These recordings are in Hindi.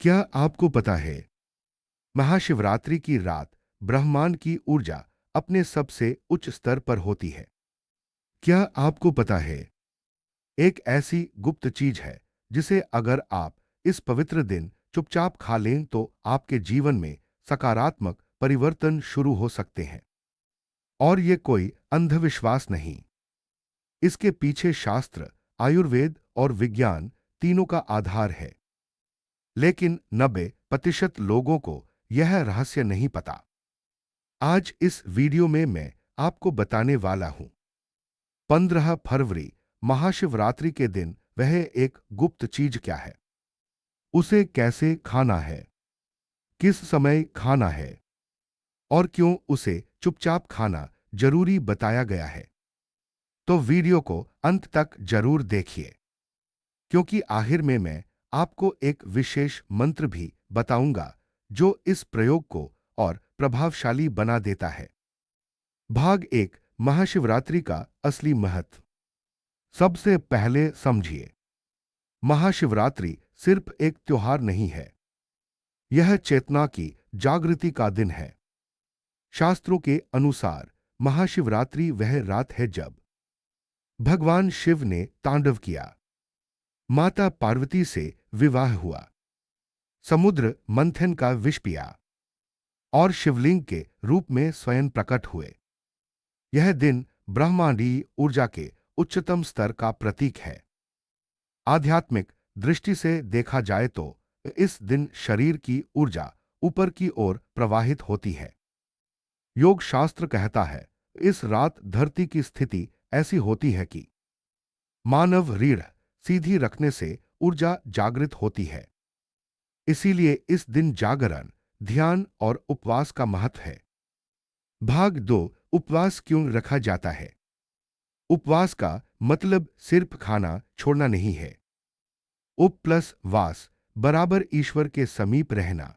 क्या आपको पता है, महाशिवरात्रि की रात ब्रह्मांड की ऊर्जा अपने सबसे उच्च स्तर पर होती है। क्या आपको पता है, एक ऐसी गुप्त चीज है जिसे अगर आप इस पवित्र दिन चुपचाप खा लें तो आपके जीवन में सकारात्मक परिवर्तन शुरू हो सकते हैं। और ये कोई अंधविश्वास नहीं, इसके पीछे शास्त्र, आयुर्वेद और विज्ञान तीनों का आधार है। लेकिन 90% लोगों को यह रहस्य नहीं पता। आज इस वीडियो में मैं आपको बताने वाला हूं। 15 फरवरी महाशिवरात्रि के दिन वह एक गुप्त चीज क्या है, उसे कैसे खाना है, किस समय खाना है और क्यों उसे चुपचाप खाना जरूरी बताया गया है। तो वीडियो को अंत तक जरूर देखिए, क्योंकि आखिर में मैं आपको एक विशेष मंत्र भी बताऊंगा जो इस प्रयोग को और प्रभावशाली बना देता है। भाग एक, महाशिवरात्रि का असली महत्व। सबसे पहले समझिए, महाशिवरात्रि सिर्फ एक त्योहार नहीं है, यह चेतना की जागृति का दिन है। शास्त्रों के अनुसार महाशिवरात्रि वह रात है जब भगवान शिव ने तांडव किया, माता पार्वती से विवाह हुआ, समुद्र मंथन का विष पिया और शिवलिंग के रूप में स्वयं प्रकट हुए। यह दिन ब्रह्मांडीय ऊर्जा के उच्चतम स्तर का प्रतीक है। आध्यात्मिक दृष्टि से देखा जाए तो इस दिन शरीर की ऊर्जा ऊपर की ओर प्रवाहित होती है। योग शास्त्र कहता है, इस रात धरती की स्थिति ऐसी होती है कि मानव रीढ़ सीधी रखने से ऊर्जा जागृत होती है। इसीलिए इस दिन जागरण, ध्यान और उपवास का महत्व है। भाग दो, उपवास क्यों रखा जाता है। उपवास का मतलब सिर्फ खाना छोड़ना नहीं है। उप प्लस वास बराबर ईश्वर के समीप रहना।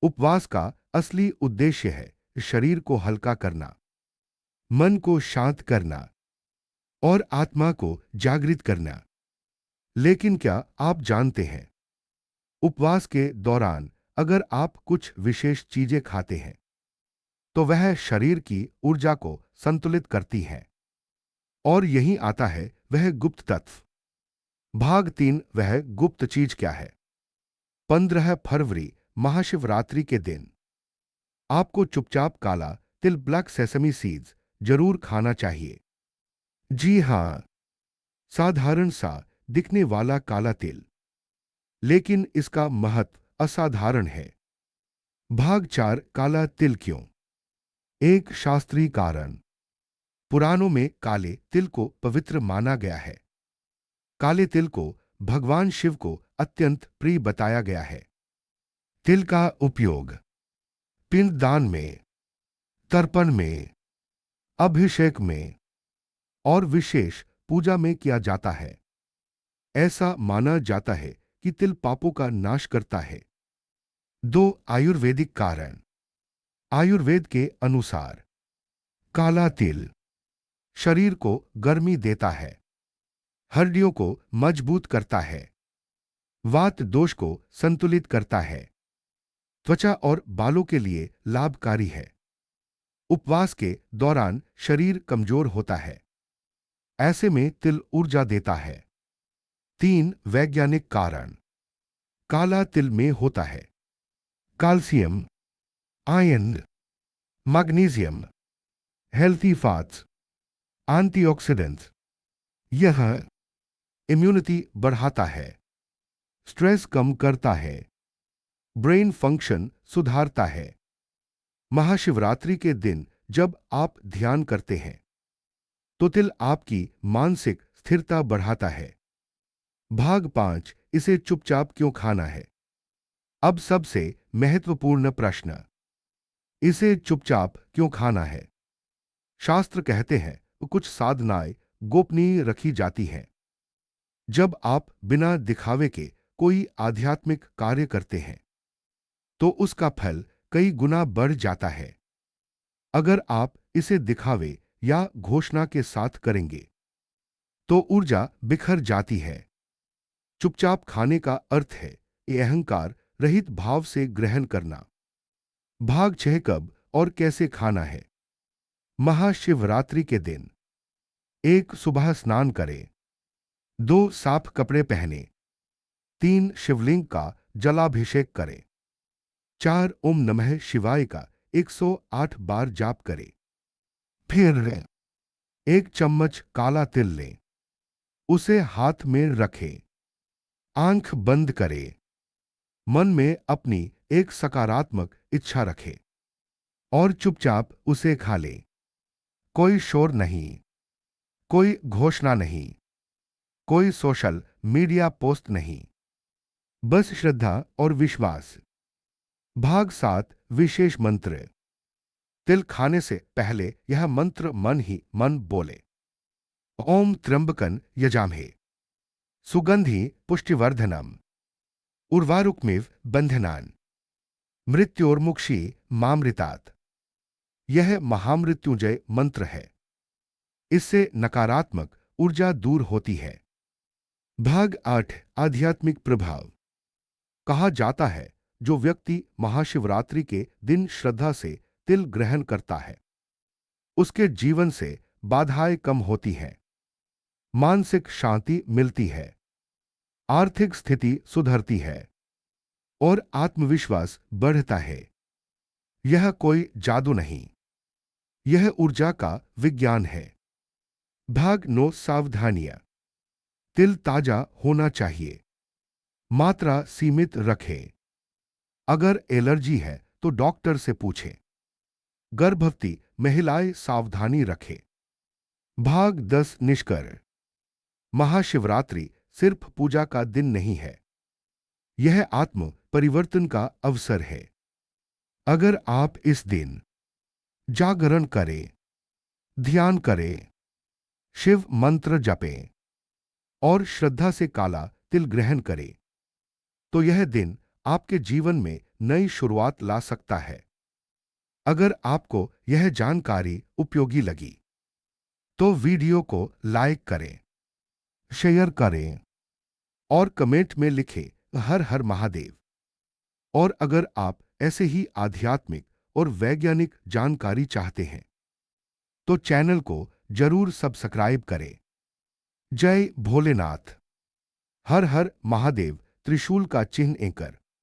उपवास का असली उद्देश्य है शरीर को हल्का करना, मन को शांत करना और आत्मा को जागृत करना। लेकिन क्या आप जानते हैं, उपवास के दौरान अगर आप कुछ विशेष चीजें खाते हैं तो वह शरीर की ऊर्जा को संतुलित करती हैं। और यही आता है वह गुप्त तत्व। भाग तीन, वह गुप्त चीज क्या है। 15 फरवरी महाशिवरात्रि के दिन आपको चुपचाप काला तिल, ब्लैक सेसमी सीड्स जरूर खाना चाहिए। जी हां, साधारण सा दिखने वाला काला तिल, लेकिन इसका महत्व असाधारण है। भाग चार, काला तिल क्यों। एक शास्त्रीय कारण। पुराणों में काले तिल को पवित्र माना गया है। काले तिल को भगवान शिव को अत्यंत प्रिय बताया गया है। तिल का उपयोग पिंडदान में, तर्पण में, अभिषेक में और विशेष पूजा में किया जाता है। ऐसा माना जाता है कि तिल पापों का नाश करता है। दो आयुर्वेदिक कारण। आयुर्वेद के अनुसार काला तिल शरीर को गर्मी देता है, हड्डियों को मजबूत करता है, वात दोष को संतुलित करता है, त्वचा और बालों के लिए लाभकारी है। उपवास के दौरान शरीर कमजोर होता है, ऐसे में तिल ऊर्जा देता है। तीन वैज्ञानिक कारण। काला तिल में होता है calcium, iron, magnesium, healthy fats, antioxidants. यह इम्यूनिटी बढ़ाता है, स्ट्रेस कम करता है, ब्रेन फंक्शन सुधारता है। महाशिवरात्रि के दिन जब आप ध्यान करते हैं तो तिल आपकी मानसिक स्थिरता बढ़ाता है। भाग पांच, इसे चुपचाप क्यों खाना है। अब सबसे महत्वपूर्ण प्रश्न, इसे चुपचाप क्यों खाना है। शास्त्र कहते हैं कुछ साधनाएं गोपनीय रखी जाती हैं। जब आप बिना दिखावे के कोई आध्यात्मिक कार्य करते हैं तो उसका फल कई गुना बढ़ जाता है। अगर आप इसे दिखावे या घोषणा के साथ करेंगे तो ऊर्जा बिखर जाती है। चुपचाप खाने का अर्थ है ये अहंकार रहित भाव से ग्रहण करना। भाग 6 कब और कैसे खाना है। महाशिवरात्रि के दिन 1 सुबह स्नान करें। 2 साफ कपड़े पहने। 3 शिवलिंग का जलाभिषेक करें। 4 ओम नमः शिवाय का 108 बार जाप करें। फिर 1 चम्मच काला तिल लें, उसे हाथ में रखें। आंख बंद करें। मन में अपनी एक सकारात्मक इच्छा रखें और चुपचाप उसे खा लें। कोई शोर नहीं, कोई घोषणा नहीं, कोई सोशल मीडिया पोस्ट नहीं, बस श्रद्धा और विश्वास। भाग 7 विशेष मंत्र। तिल खाने से पहले यह मंत्र मन ही मन बोले। ओम त्र्यंबकं यजामहे सुगंधि पुष्टिवर्धनम उर्वारुकमिव बंधनान मृत्योर्मुक्षी मामृतात्। यह महामृत्युंजय मंत्र है। इससे नकारात्मक ऊर्जा दूर होती है। भाग 8 आध्यात्मिक प्रभाव। कहा जाता है जो व्यक्ति महाशिवरात्रि के दिन श्रद्धा से तिल ग्रहण करता है, उसके जीवन से बाधाएं कम होती हैं, मानसिक शांति मिलती है, आर्थिक स्थिति सुधरती है और आत्मविश्वास बढ़ता है। यह कोई जादू नहीं, यह ऊर्जा का विज्ञान है। भाग 9 सावधानियां। तिल ताजा होना चाहिए। मात्रा सीमित रखें। अगर एलर्जी है तो डॉक्टर से पूछें। गर्भवती महिलाएं सावधानी रखें। भाग 10 निष्कर्ष। महाशिवरात्रि सिर्फ पूजा का दिन नहीं है, यह आत्म परिवर्तन का अवसर है। अगर आप इस दिन जागरण करें, ध्यान करें, शिव मंत्र जपें और श्रद्धा से काला तिल ग्रहण करें, तो यह दिन आपके जीवन में नई शुरुआत ला सकता है। अगर आपको यह जानकारी उपयोगी लगी तो वीडियो को लाइक करें, शेयर करें और कमेंट में लिखें हर हर महादेव। और अगर आप ऐसे ही आध्यात्मिक और वैज्ञानिक जानकारी चाहते हैं तो चैनल को जरूर सब्सक्राइब करें। जय भोलेनाथ। हर हर महादेव त्रिशूल का चिन्ह एकर।